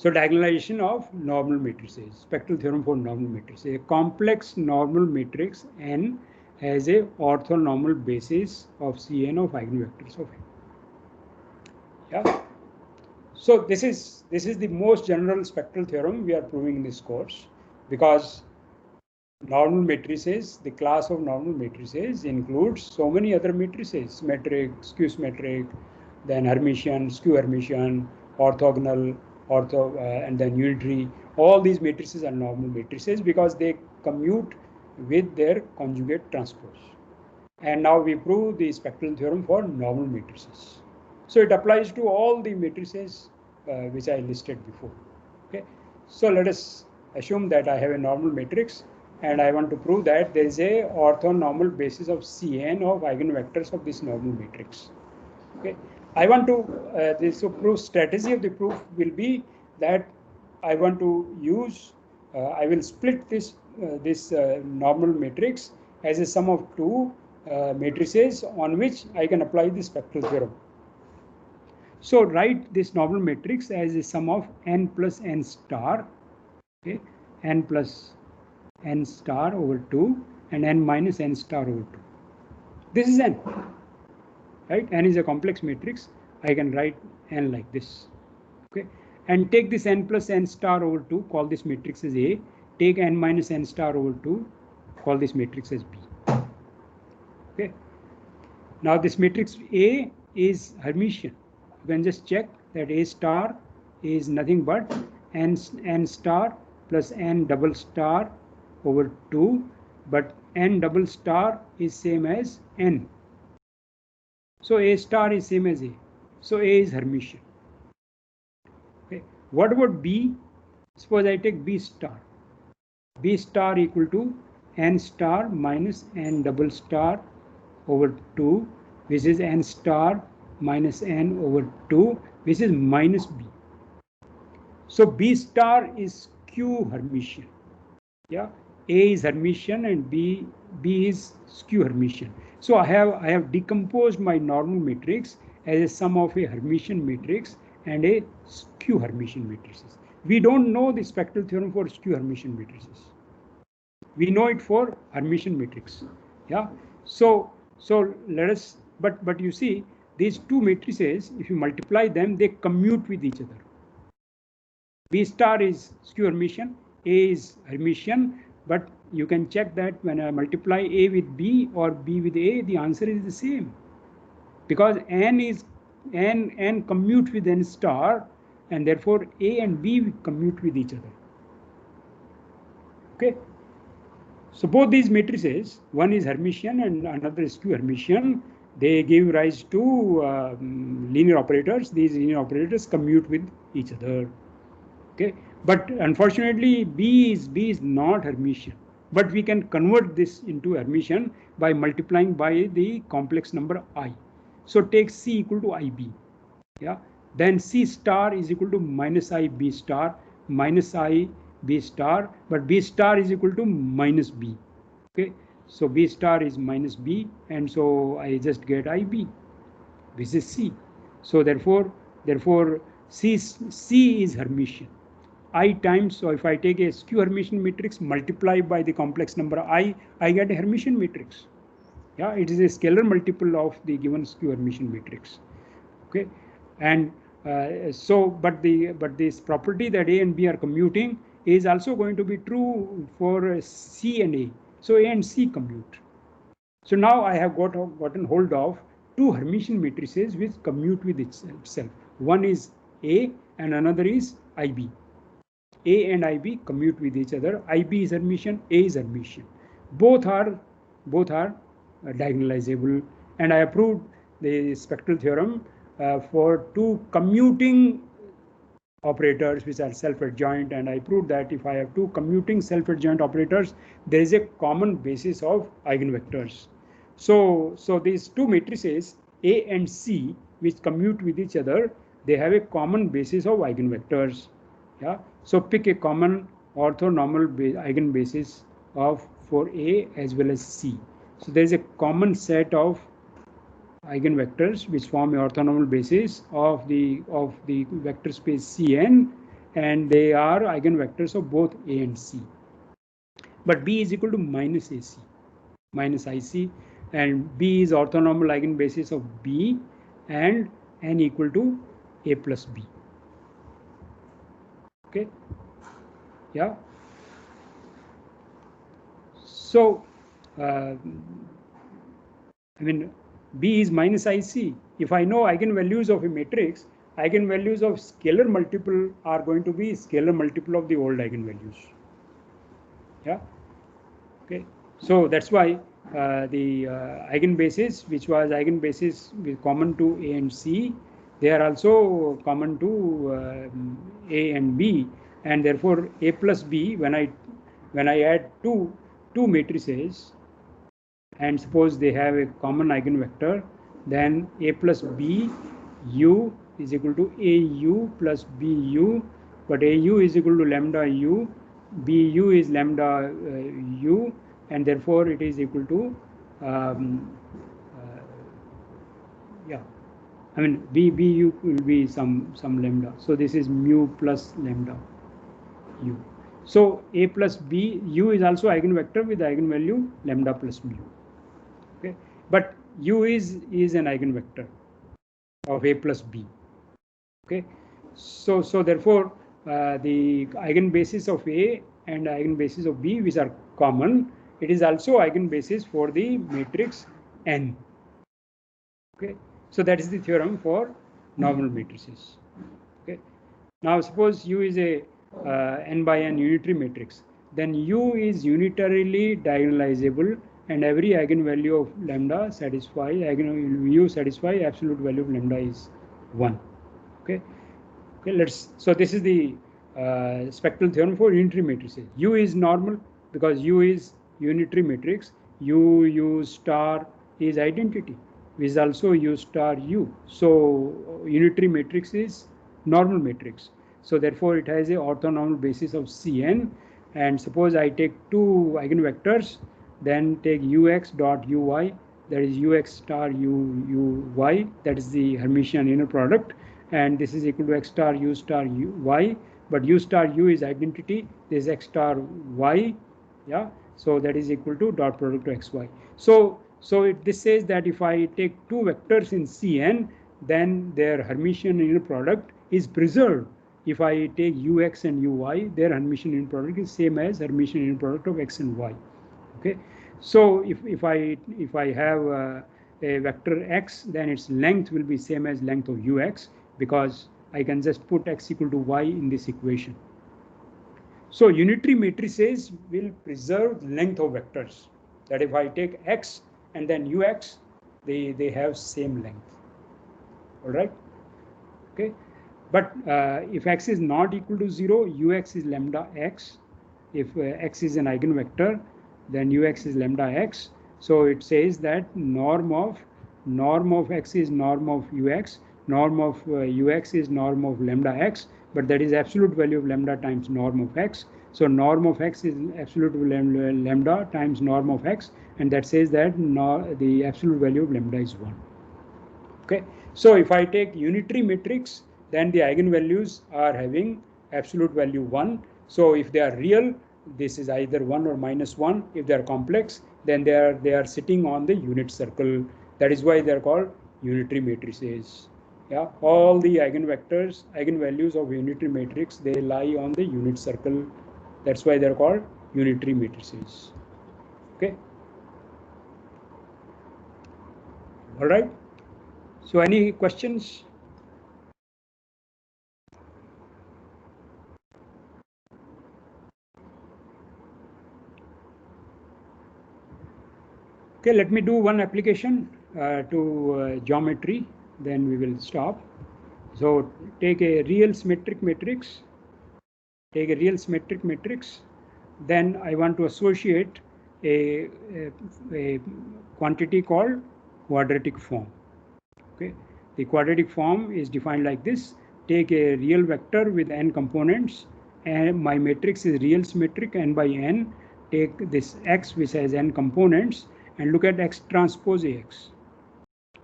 So diagonalization of normal matrices, spectral theorem for normal matrices. A complex normal matrix N has a orthonormal basis of Cn of eigenvectors of N. Yeah. So this is the most general spectral theorem we are proving in this course, because normal matrices, the class of normal matrices includes so many other matrices: symmetric, skew symmetric, then Hermitian, skew Hermitian, orthogonal, and then unitary. All these matrices are normal matrices because they commute with their conjugate transpose. And now we prove the spectral theorem for normal matrices. So it applies to all the matrices which I listed before. Okay. So let us assume that I have a normal matrix and I want to prove that there is a orthonormal basis of Cn of eigenvectors of this normal matrix. Okay. I want to this proof strategy of the proof will be that I want to use I will split this normal matrix as a sum of two matrices on which I can apply the spectral theorem. So write this normal matrix as a sum of n plus n star, okay, n plus n star over 2 and n minus n star over 2. This is n, right? N is a complex matrix. I can write n like this, okay, and take this n plus n star over 2, call this matrix as A. Take n minus n star over 2, call this matrix as B. Okay. Now this matrix A is Hermitian. You can just check that A star is nothing but n star plus n double star over 2, but n double star is same as n. So A star is same as A. So A is Hermitian. Okay. What about B? Suppose I take B star. B star equal to n star minus n double star over 2, which is n star minus n over 2, which is minus B. So B star is skew Hermitian. Yeah, A is Hermitian and B is skew Hermitian. So I have decomposed my normal matrix as a sum of a Hermitian matrix and a skew Hermitian matrices. We don't know the spectral theorem for skew Hermitian matrices. We know it for Hermitian matrix. Yeah. So let us, but you see, these two matrices, if you multiply them, they commute with each other. B star is skew Hermitian, A is Hermitian, but you can check that when I multiply A with B or B with A, the answer is the same, because n commute with n star, and therefore A and B commute with each other. Okay. So both these matrices, one is Hermitian and another is skew Hermitian, they give rise to linear operators. These linear operators commute with each other. Okay, but unfortunately B is not Hermitian. But we can convert this into Hermitian by multiplying by the complex number I. So take C equal to IB. Yeah, then C star is equal to minus I B star minus I B star, but B star is equal to minus B. Okay, so B star is minus B, and so I just get IB, which is C. So therefore C is Hermitian. I times, so if I take a skew Hermitian matrix multiply by the complex number I get a Hermitian matrix. Yeah, it is a scalar multiple of the given skew Hermitian matrix. Okay, and but this property that A and B are commuting is also going to be true for C and A. So A and C commute. So now I have gotten hold of two Hermitian matrices which commute with itself. One is A and another is IB. A and IB commute with each other. IB is Hermitian, A is Hermitian. Both are diagonalizable, and I proved the spectral theorem for two commuting operators which are self-adjoint, and I proved that if I have two commuting self-adjoint operators, there is a common basis of eigenvectors. So these two matrices A and C which commute with each other, they have a common basis of eigenvectors. Yeah. So pick a common orthonormal eigenbasis for A as well as C. So there is a common set of eigenvectors which form a orthonormal basis of the vector space Cn, and they are eigenvectors of both A and C. But B is equal to minus AC, minus IC, and B is orthonormal eigenbasis of B, and n equal to A plus B. Okay, yeah. So, I mean, B is minus IC. If I know eigenvalues of a matrix, eigenvalues of scalar multiple are going to be scalar multiple of the old eigenvalues. Yeah. Okay. So that's why the eigenbasis, which was eigenbasis common to A and C, they are also common to A and B, and therefore A plus B, when I add two matrices, and suppose they have a common eigenvector, then A plus B U is equal to AU plus BU, but AU is equal to lambda U, BU is lambda U, and therefore it is equal to yeah, I mean BU will be some lambda, so this is mu plus lambda U. So A plus B U is also eigenvector with eigenvalue lambda plus mu. Okay, but U is an eigenvector of A plus B. Okay, so therefore the eigenbasis of A and eigenbasis of B, which are common, it is also eigenbasis for the matrix N. Okay, so that is the theorem for normal matrices. Okay, now suppose U is a n by n unitary matrix, then U is unitarily diagonalizable, and every eigenvalue of lambda satisfy U satisfy absolute value of lambda is 1. Okay, so this is the spectral theorem for unitary matrices. U is normal because U is unitary matrix. U star is identity, which is also U star U. So unitary matrix is normal matrix. So therefore it has a orthonormal basis of Cn, and suppose I take two eigenvectors, then take Ux dot Uy, that is Ux star Uy, that is the Hermitian inner product, and this is equal to X star U star Y, but U star U is identity, this is X star Y, yeah, so that is equal to dot product of XY. So this says that if I take two vectors in Cn, then their Hermitian inner product is preserved. If I take Ux and Uy, their Hermitian inner product is same as Hermitian inner product of X and Y. Okay, so if I have a vector X, then its length will be same as length of Ux, because I can just put X equal to Y in this equation. So unitary matrices will preserve the length of vectors, that if I take X and then Ux, they have same length. All right. Okay, but if X is not equal to 0, Ux is lambda X. If X is an eigenvector, then Ux is lambda X. So it says that norm of X is norm of Ux, norm of Ux is norm of lambda X, but that is absolute value of lambda times norm of X. So norm of X is absolute lambda times norm of X, and that says that the absolute value of lambda is 1. Okay, so if I take unitary matrix, then the eigenvalues are having absolute value 1. So if they are real, this is either 1 or minus 1. If they are complex, then they are sitting on the unit circle. That is why they are called unitary matrices. Yeah, all the eigenvalues of unitary matrix, they lie on the unit circle. That's why they are called unitary matrices. Okay. All right. So any questions? Okay, let me do one application to geometry, then we will stop. So take a real symmetric matrix. Take a real symmetric matrix. Then I want to associate a quantity called quadratic form. Okay, the quadratic form is defined like this. Take a real vector with n components, and my matrix is real symmetric n by n. Take this X, which has n components, and look at X transpose AX.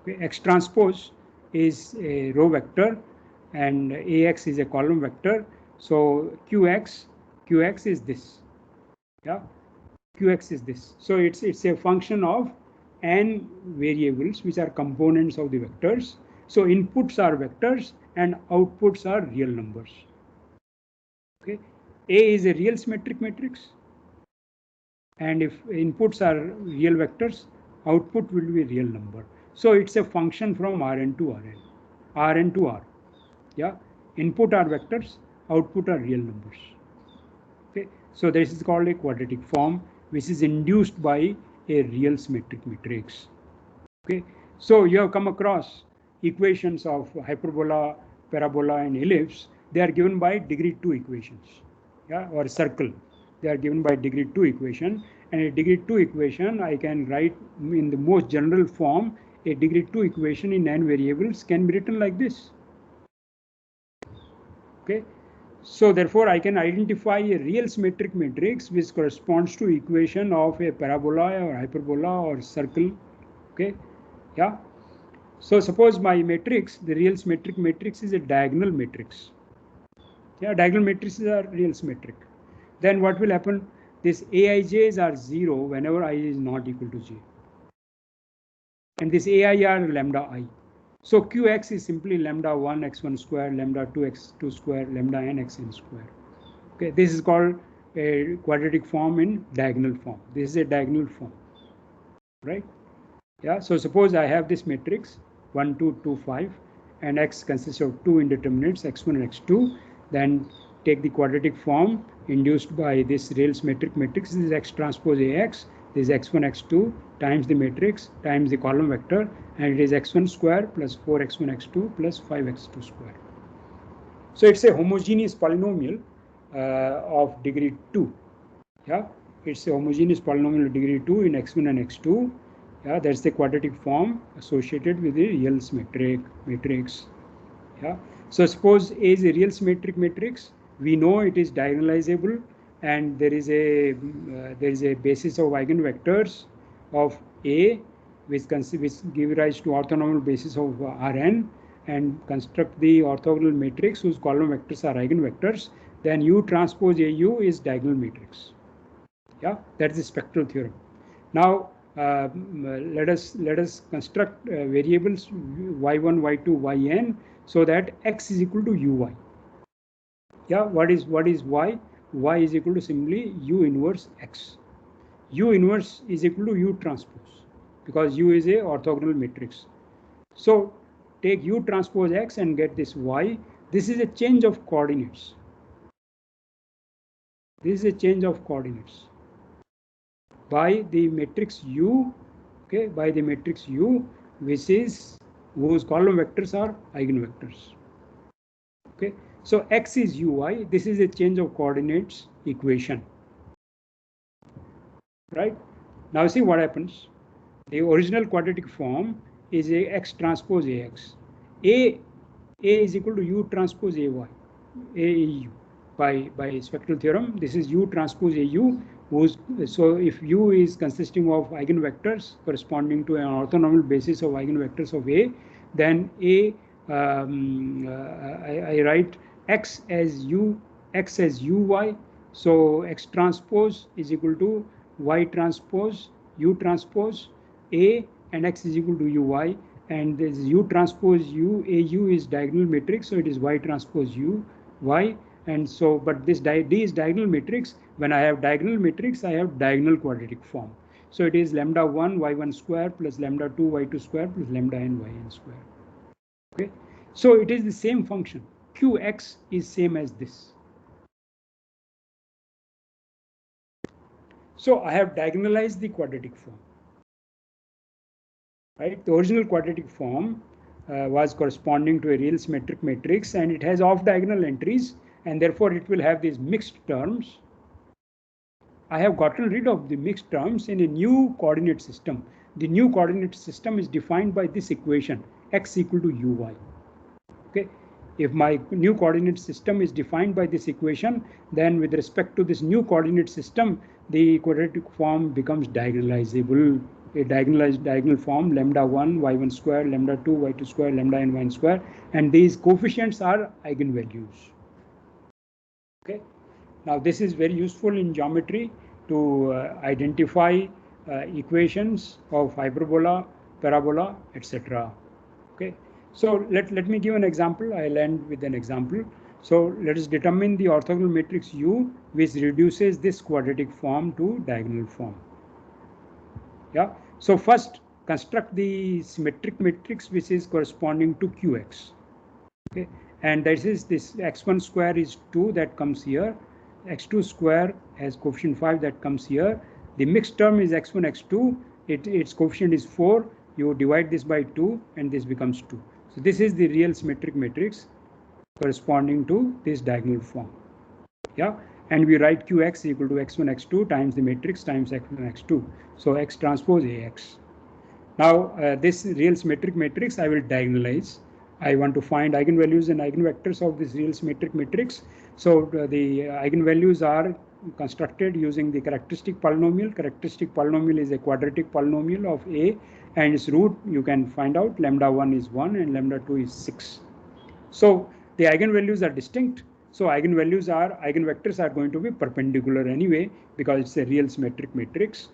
Okay, X transpose is a row vector and AX is a column vector. So qx is this. Yeah, qx is this. So it's a function of n variables which are components of the vectors. So inputs are vectors and outputs are real numbers. Okay, A is a real symmetric matrix, and if inputs are real vectors, output will be real number. So it's a function from Rn to Rn, Rn to R. Yeah, input are vectors, output are real numbers. Okay, so this is called a quadratic form, which is induced by a real symmetric matrix. Okay, so you have come across equations of hyperbola, parabola, and ellipse. They are given by degree 2 equations. Yeah, or circle. They are given by degree 2 equation, and a degree 2 equation I can write in the most general form. A degree 2 equation in n variables can be written like this. Okay, so therefore I can identify a real symmetric matrix which corresponds to equation of a parabola or hyperbola or circle. Okay, yeah. So suppose my matrix, the real symmetric matrix, is a diagonal matrix. Yeah, diagonal matrices are real symmetric. Then what will happen? These aij's are 0 whenever I is not equal to j. And this ai are lambda I. So qx is simply lambda 1 x1 square, lambda 2 x2 square, lambda n xn square. Okay, this is called a quadratic form in diagonal form. This is a diagonal form, right? Yeah, so suppose I have this matrix 1, 2, 2, 5, and x consists of two indeterminates x1 and x2. Then take the quadratic form induced by this real symmetric matrix. This is x transpose ax. This is x1, x2 times the matrix times the column vector, and it is x1 square plus 4x1, x2 plus 5x2 square. So it's a homogeneous polynomial of degree 2. Yeah, it's a homogeneous polynomial of degree 2 in x1 and x2. Yeah, that's the quadratic form associated with the real symmetric matrix. Yeah, so suppose A is a real symmetric matrix. We know it is diagonalizable, and there is a basis of eigenvectors of A, which give rise to orthonormal basis of Rn, and construct the orthogonal matrix whose column vectors are eigenvectors. Then U transpose AU is diagonal matrix. Yeah, that's the spectral theorem. Now let us construct variables y1, y2, yn, so that x is equal to uy. Yeah, what is y? Y is equal to simply u inverse x. U inverse is equal to u transpose, because u is a orthogonal matrix. So take u transpose x and get this y. This is a change of coordinates. This is a change of coordinates by the matrix U, okay, by the matrix U, which is whose column vectors are eigenvectors. Okay, so x is uy. This is a change of coordinates equation. Right, now see what happens. The original quadratic form is a x transpose ax. A is equal to u transpose ay, AU. By spectral theorem, this is u transpose AU. So if U is consisting of eigenvectors corresponding to an orthonormal basis of eigenvectors of A, then A, I write x as uy. So x transpose is equal to y transpose u transpose A, and x is equal to uy. And this u transpose u, AU is diagonal matrix, so it is y transpose u, y. And so, but this D is diagonal matrix. When I have diagonal matrix, I have diagonal quadratic form. So it is lambda 1 y1 square plus lambda 2 y2 square plus lambda n yn square. Okay, so it is the same function. Qx is same as this. So I have diagonalized the quadratic form. Right, the original quadratic form was corresponding to a real symmetric matrix, and it has off diagonal entries, and therefore it will have these mixed terms. I have gotten rid of the mixed terms in a new coordinate system. The new coordinate system is defined by this equation, x equal to uy. Okay, if my new coordinate system is defined by this equation, then with respect to this new coordinate system, the quadratic form becomes diagonalizable. A diagonalized diagonal form, lambda 1 y1 square, lambda 2 y2 square, lambda n yn square, and these coefficients are eigenvalues. Okay. Now this is very useful in geometry to identify equations of hyperbola, parabola, etc. Okay. So let me give an example. I'll end with an example. So let us determine the orthogonal matrix U, which reduces this quadratic form to diagonal form. Yeah. So first construct the symmetric matrix which is corresponding to Qx. Okay. And this x1 square is 2 that comes here. X2 square has coefficient 5 that comes here. The mixed term is x1, x2. Its coefficient is 4. You divide this by 2 and this becomes 2. So this is the real symmetric matrix corresponding to this diagonal form. Yeah. And we write Qx equal to x1, x2 times the matrix times x1, x2. So x transpose Ax. Now this real symmetric matrix I will diagonalize. I want to find eigenvalues and eigenvectors of this real symmetric matrix. So the eigenvalues are constructed using the characteristic polynomial. Characteristic polynomial is a quadratic polynomial of A, and its root you can find out lambda 1 is 1 and lambda 2 is 6. So the eigenvalues are distinct. So eigenvectors are going to be perpendicular anyway because it's a real symmetric matrix.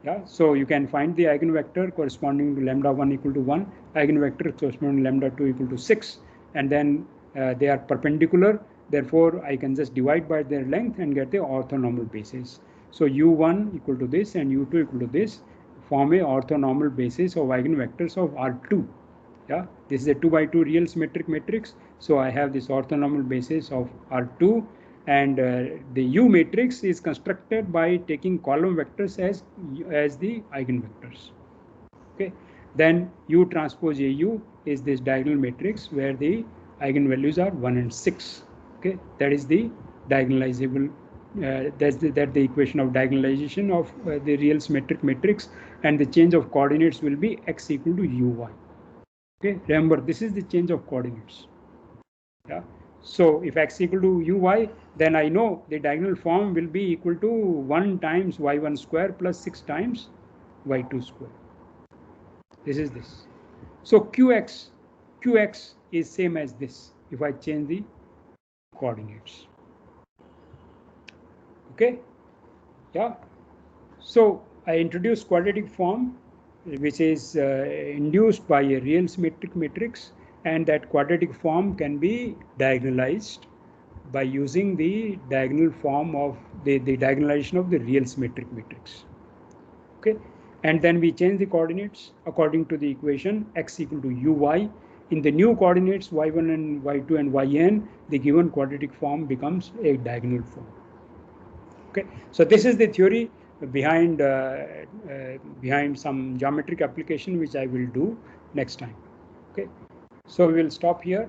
Yeah, so you can find the eigenvector corresponding to lambda 1 equal to 1, eigenvector corresponding to lambda 2 equal to 6, and then they are perpendicular. Therefore, I can just divide by their length and get the orthonormal basis. So u1 equal to this and u2 equal to this form a orthonormal basis of eigenvectors of R2. Yeah, this is a 2 by 2 real symmetric matrix. So I have this orthonormal basis of R2. And the U matrix is constructed by taking column vectors as the eigenvectors. Okay. Then U transpose AU is this diagonal matrix where the eigenvalues are 1 and 6. Okay. That is the diagonalizable. That's the equation of diagonalization of the real symmetric matrix, and the change of coordinates will be x equal to uy. Okay. Remember, this is the change of coordinates. Yeah. So if x equal to uy, then I know the diagonal form will be equal to 1 times y1 square plus 6 times y2 square. This is this. So qx is same as this if I change the coordinates. Okay. Yeah. So I introduce quadratic form which is induced by a real symmetric matrix, and that quadratic form can be diagonalized by using the diagonal form of the diagonalization of the real symmetric matrix. Okay, and then we change the coordinates according to the equation x equal to uy. In the new coordinates y1 and y2 and yn, the given quadratic form becomes a diagonal form. Okay, so this is the theory behind some geometric application which I will do next time. Okay, so we will stop here.